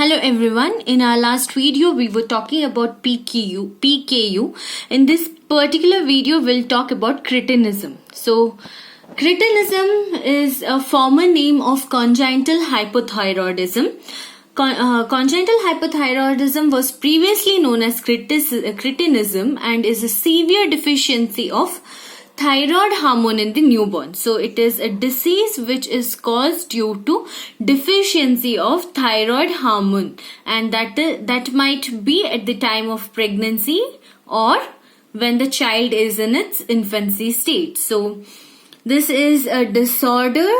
Hello everyone. In our last video, we were talking about PKU. In this particular video, we'll talk about cretinism. So, cretinism is a former name of congenital hypothyroidism. Congenital hypothyroidism was previously known as cretinism and is a severe deficiency of thyroid hormone in the newborn. So it is a disease which is caused due to deficiency of thyroid hormone, and that might be at the time of pregnancy or when the child is in its infancy state. So this is a disorder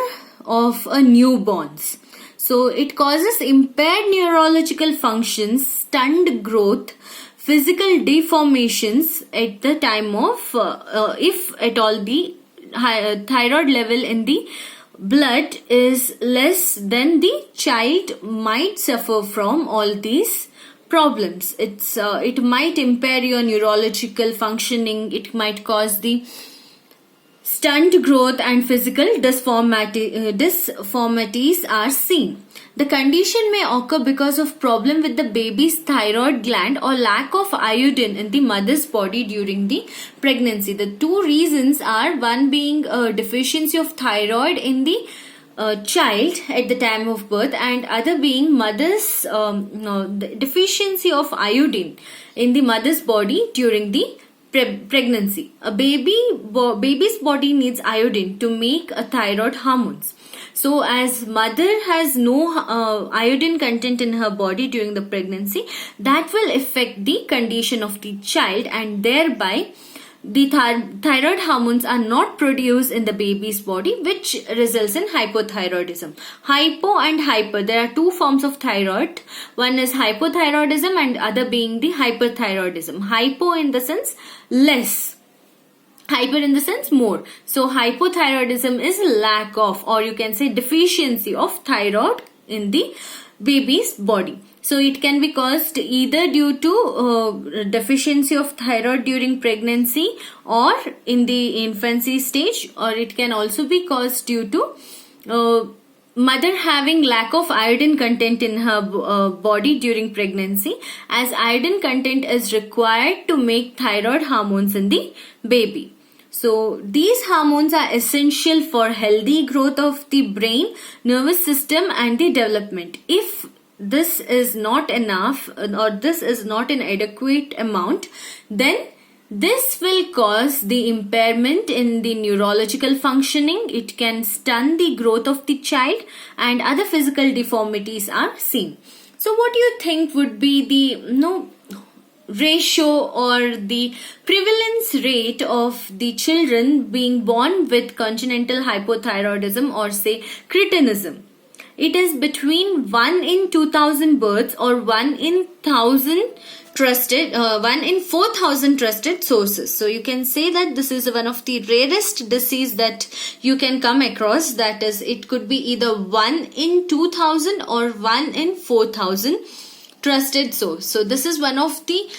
of a newborns. So it causes impaired neurological functions, stunned growth, physical deformations at the time of, if at all the thyroid level in the blood is less, then the child might suffer from all these problems. It might impair your neurological functioning. It might cause the stunt growth and physical deformities are seen. The condition may occur because of problem with the baby's thyroid gland or lack of iodine in the mother's body during the pregnancy. The two reasons are one being a deficiency of thyroid in the child at the time of birth, and other being mother's the deficiency of iodine in the mother's body during the pregnancy. A baby's body needs iodine to make a thyroid hormones. So as mother has no iodine content in her body during the pregnancy, that will affect the condition of the child, and thereby the thyroid hormones are not produced in the baby's body, which results in hypothyroidism. Hypo and hyper, there are two forms of thyroid. One is hypothyroidism and other being the hyperthyroidism. Hypo in the sense less, hyper in the sense more. So hypothyroidism is lack of, or you can say deficiency of thyroid in the baby's body. So it can be caused either due to deficiency of thyroid during pregnancy or in the infancy stage, or it can also be caused due to mother having lack of iodine content in her body during pregnancy, as iodine content is required to make thyroid hormones in the baby. So these hormones are essential for healthy growth of the brain, nervous system and the development. If this is not enough or this is not an adequate amount, then this will cause the impairment in the neurological functioning. It can stun the growth of the child and other physical deformities are seen. So what do you think would be the ratio or the prevalence rate of the children being born with congenital hypothyroidism or say cretinism? It is between 1 in 2000 births or 1 in 4,000 trusted sources. So you can say that this is one of the rarest disease that you can come across. That is, it could be either 1 in 2000 or 1 in 4,000 trusted source. So this is one of the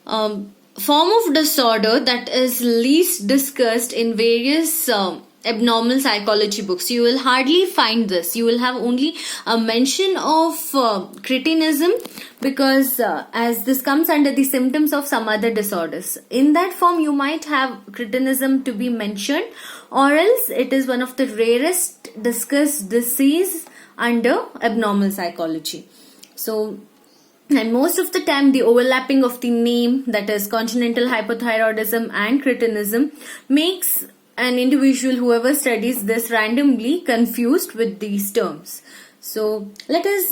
form of disorder that is least discussed in various abnormal psychology books. You will hardly find this. You will have only a mention of cretinism because as this comes under the symptoms of some other disorders. In that form, you might have cretinism to be mentioned, or else it is one of the rarest discussed disease under abnormal psychology. So, and most of the time the overlapping of the name, that is congenital hypothyroidism and cretinism, makes an individual, whoever studies this, randomly confused with these terms. So let us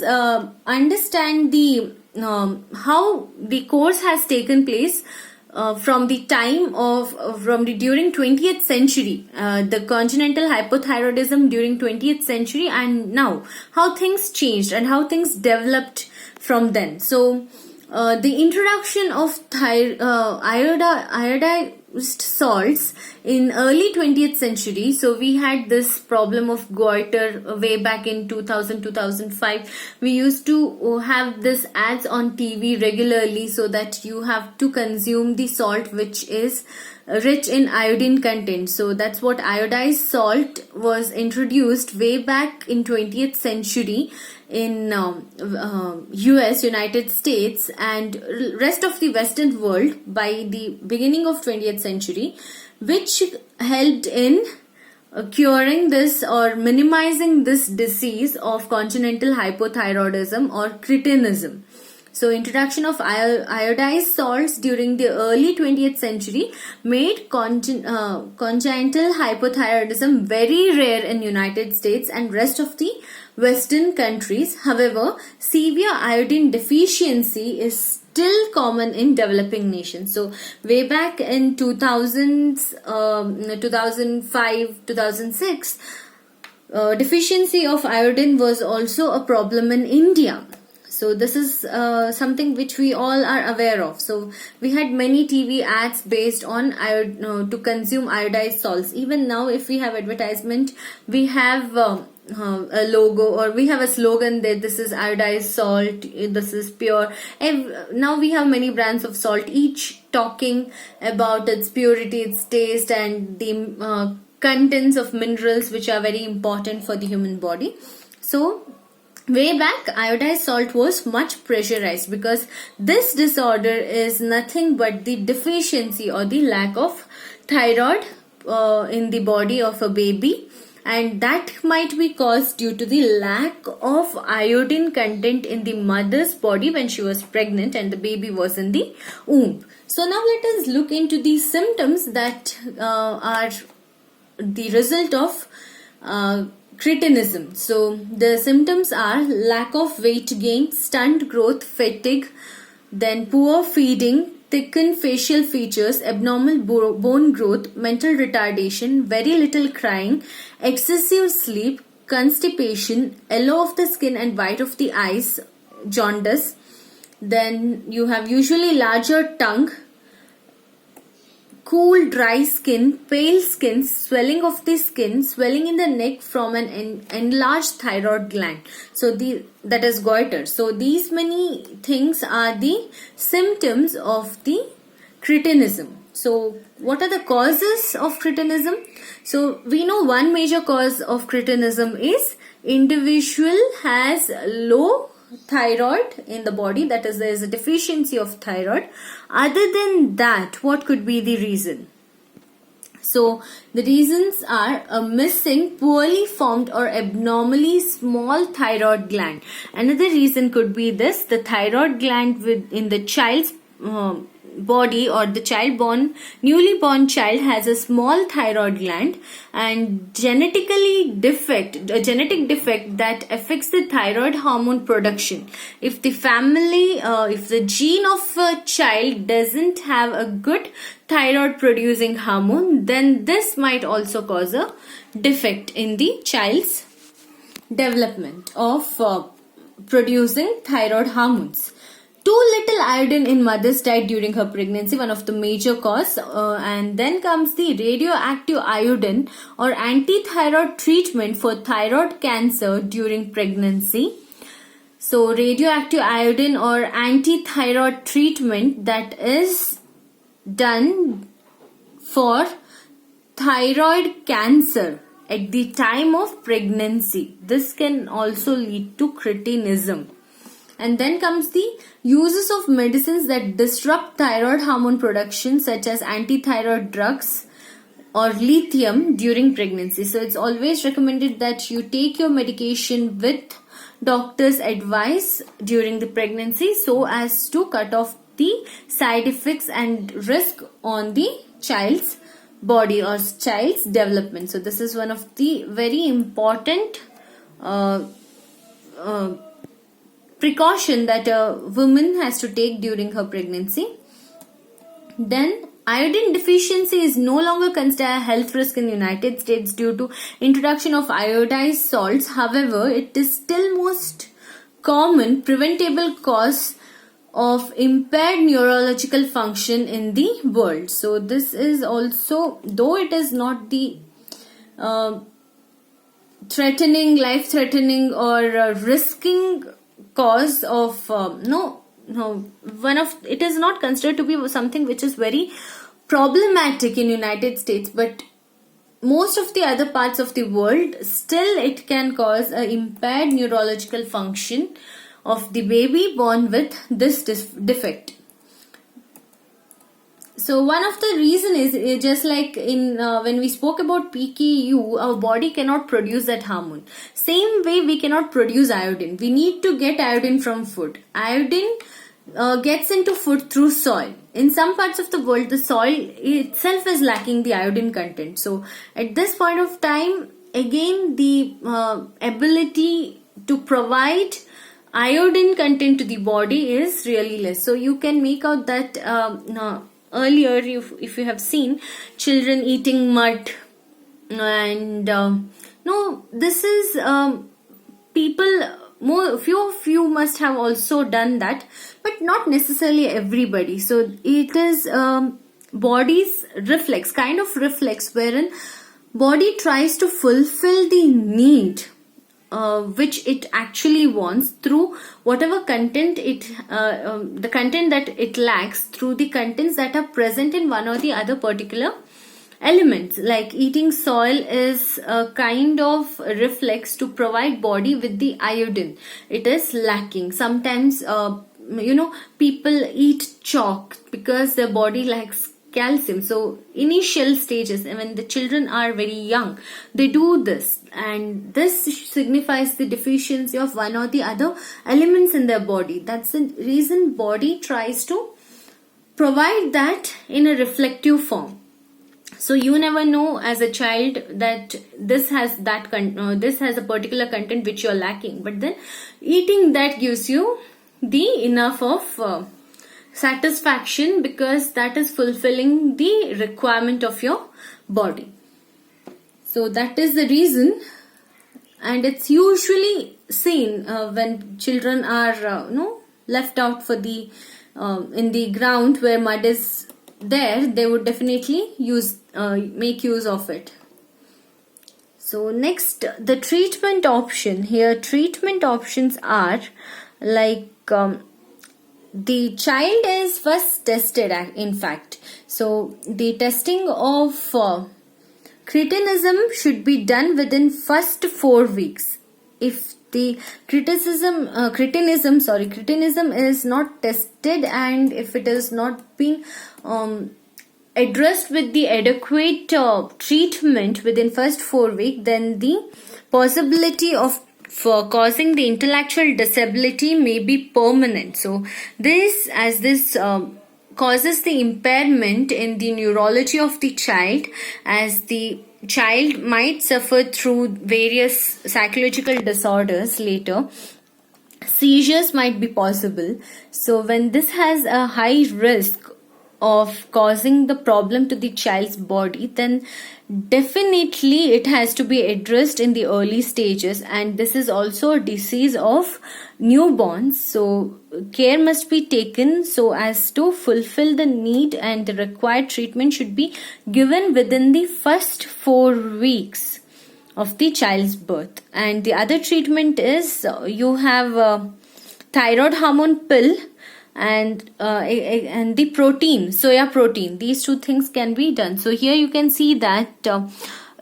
understand the how the course has taken place from the time of during 20th century, the congenital hypothyroidism during 20th century, and now how things changed and how things developed from then. So the introduction of iodized salts in early 20th century. So we had this problem of goiter way back in 2000-2005. We used to have this ads on TV regularly, so that you have to consume the salt which is rich in iodine content. So that's what iodized salt was introduced way back in 20th century in US, United States, and rest of the Western world by the beginning of 20th century, which helped in curing this or minimizing this disease of congenital hypothyroidism or cretinism. So introduction of iodized salts during the early 20th century made congenital hypothyroidism very rare in United States and rest of the Western countries. However, severe iodine deficiency is still common in developing nations. So way back in 2005, 2006, deficiency of iodine was also a problem in India. So this is something which we all are aware of. So we had many TV ads based on to consume iodized salts. Even now, if we have advertisement, we have a logo or we have a slogan that this is iodized salt, this is pure. Now we have many brands of salt, each talking about its purity, its taste, and the contents of minerals which are very important for the human body. So way back, iodized salt was much pressurized because this disorder is nothing but the deficiency or the lack of thyroid in the body of a baby, and that might be caused due to the lack of iodine content in the mother's body when she was pregnant and the baby was in the womb. So now let us look into the symptoms that are the result of cretinism. So the symptoms are lack of weight gain, stunt growth, fatigue, then poor feeding, thickened facial features, abnormal bone growth, mental retardation, very little crying, excessive sleep, constipation, yellow of the skin and white of the eyes, jaundice. Then you have usually larger tongue, cool dry skin, pale skin, swelling of the skin, swelling in the neck from an enlarged thyroid gland. So that is goiter. So these many things are the symptoms of the cretinism. So what are the causes of cretinism? So we know one major cause of cretinism is individual has low thyroid in the body, that is there is a deficiency of thyroid. Other than that, what could be the reason? So the reasons are a missing, poorly formed or abnormally small thyroid gland. Another reason could be this: the thyroid gland in the child's body or the newly born child has a small thyroid gland, and genetic defect that affects the thyroid hormone production. If the family, if the gene of a child doesn't have a good thyroid producing hormone, then this might also cause a defect in the child's development of producing thyroid hormones. Too little iodine in mother's diet during her pregnancy, one of the major cause. And then comes the radioactive iodine or anti-thyroid treatment for thyroid cancer during pregnancy. So radioactive iodine or anti-thyroid treatment that is done for thyroid cancer at the time of pregnancy. This can also lead to cretinism. And then comes the uses of medicines that disrupt thyroid hormone production, such as anti-thyroid drugs or lithium during pregnancy. So it's always recommended that you take your medication with doctor's advice during the pregnancy so as to cut off the side effects and risk on the child's body or child's development. So this is one of the very important precaution that a woman has to take during her pregnancy. Then iodine deficiency is no longer considered a health risk in the United States due to introduction of iodized salts. However, it is still most common preventable cause of impaired neurological function in the world. So this is also, though it is not the life-threatening or risking cause of it is not considered to be something which is very problematic in United States, but most of the other parts of the world, still it can cause a impaired neurological function of the baby born with this defect. So one of the reason is just like in when we spoke about PKU, our body cannot produce that hormone. Same way we cannot produce iodine. We need to get iodine from food. Iodine gets into food through soil. In some parts of the world, the soil itself is lacking the iodine content. So at this point of time, again the ability to provide iodine content to the body is really less. So you can make out that earlier, if you have seen children eating mud, and no, this is people, more few of you must have also done that, but not necessarily everybody. So it is body's reflex, kind of reflex, wherein body tries to fulfill the need which it actually wants through whatever content the content that it lacks, through the contents that are present in one or the other particular elements. Like eating soil is a kind of reflex to provide body with the iodine it is lacking. Sometimes people eat chalk because their body lacks calcium. So initial stages, when the children are very young, they do this, and this signifies the deficiency of one or the other elements in their body. That's the reason body tries to provide that in a reflective form. So you never know as a child that this has this has a particular content which you're lacking, but then eating that gives you the enough of satisfaction, because that is fulfilling the requirement of your body. So that is the reason, and it's usually seen when children are left out for the in the ground where mud is there, they would definitely make use of it. So next, the treatment option. Here treatment options are like the child is first tested, in fact. So the testing of cretinism should be done within first 4 weeks. If the cretinism is not tested, and if it has not been addressed with the adequate treatment within first 4 weeks, then the possibility of causing the intellectual disability may be permanent. So this causes the impairment in the neurology of the child, as the child might suffer through various psychological disorders later. Seizures might be possible. So when this has a high risk of causing the problem to the child's body, then definitely it has to be addressed in the early stages, and this is also a disease of newborns. So care must be taken so as to fulfill the need, and the required treatment should be given within the first 4 weeks of the child's birth. And the other treatment is you have a thyroid hormone pill and the protein, soya protein. These two things can be done. So here you can see that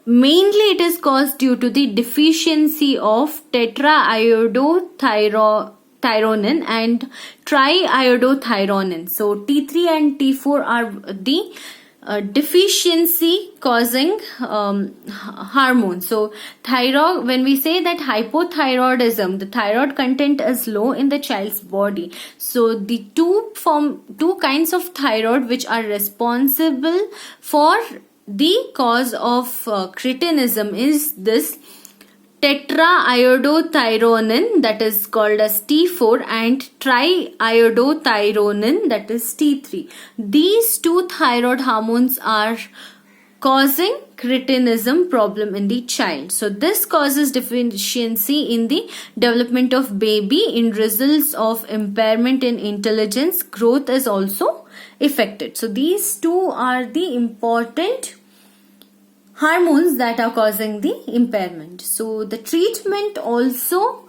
mainly it is caused due to the deficiency of tetraiodothyronine and triiodothyronine. So T3 and T4 are the deficiency causing hormone. So thyroid, when we say that hypothyroidism, the thyroid content is low in the child's body. So the two kinds of thyroid which are responsible for the cause of cretinism is this tetraiodothyronine, that is called as T4, and triiodothyronine, that is T3. These two thyroid hormones are causing cretinism problem in the child. So this causes deficiency in the development of baby. In results of impairment in intelligence, growth is also affected. So these two are the important hormones that are causing the impairment. So the treatment also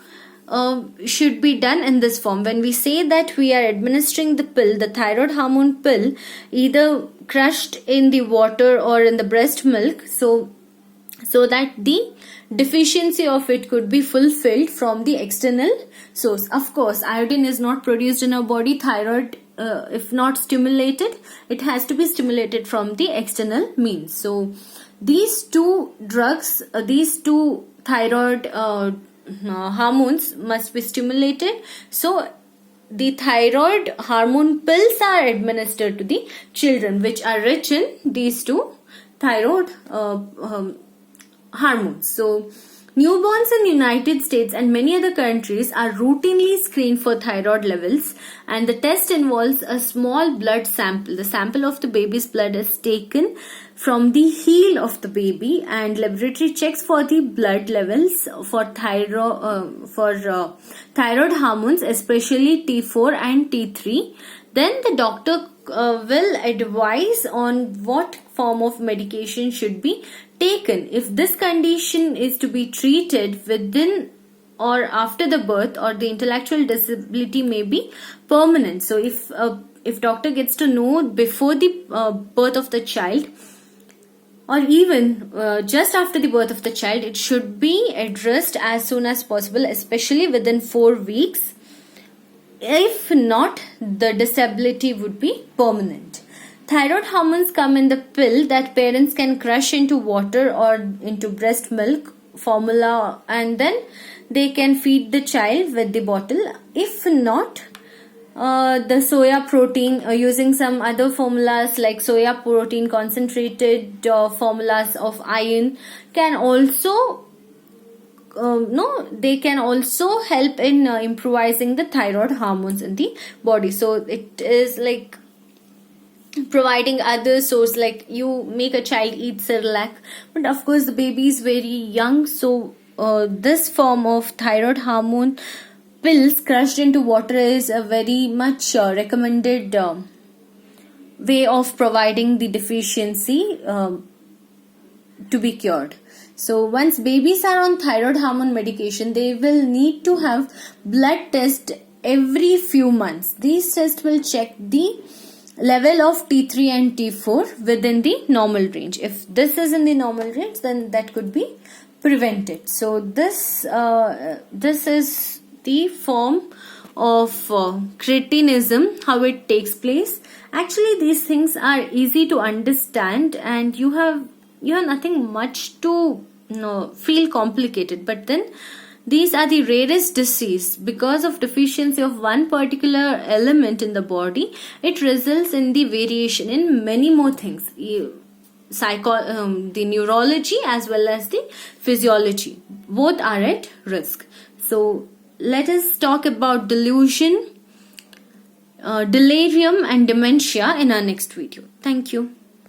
should be done in this form. When we say that we are administering the pill, the thyroid hormone pill, either crushed in the water or in the breast milk, so that the deficiency of it could be fulfilled from the external source. Of course, iodine is not produced in our body. Thyroid, if not stimulated, it has to be stimulated from the external means. So these two drugs, these two thyroid hormones must be stimulated. So the thyroid hormone pills are administered to the children, which are rich in these two thyroid hormones. So newborns in United States and many other countries are routinely screened for thyroid levels, and the test involves a small blood sample. The sample of the baby's blood is taken from the heel of the baby, and laboratory checks for the blood levels for thyroid hormones, especially T4 and T3. Then the doctor will advise on what form of medication should be taken if this condition is to be treated within or after the birth, or the intellectual disability may be permanent. So if doctor gets to know before the birth of the child, or even just after the birth of the child, it should be addressed as soon as possible, especially within 4 weeks. If not, the disability would be permanent. Thyroid hormones come in the pill that parents can crush into water or into breast milk formula, and then they can feed the child with the bottle. If not, the soya protein, using some other formulas like soya protein concentrated formulas of iron, can also they can also help in improvising the thyroid hormones in the body. So it is like providing other source, like you make a child eat Cerelac, but of course the baby is very young, so this form of thyroid hormone pills crushed into water is a very much recommended way of providing the deficiency to be cured. So once babies are on thyroid hormone medication, they will need to have blood test every few months. These tests will check the level of T3 and T4 within the normal range. If this is in the normal range, then that could be prevented. So this is the form of cretinism, how it takes place. Actually, these things are easy to understand, and you have nothing much to feel complicated. But then these are the rarest disease. Because of deficiency of one particular element in the body, it results in the variation in many more things, the neurology as well as the physiology. Both are at risk. So let us talk about delusion, delirium and dementia in our next video. Thank you.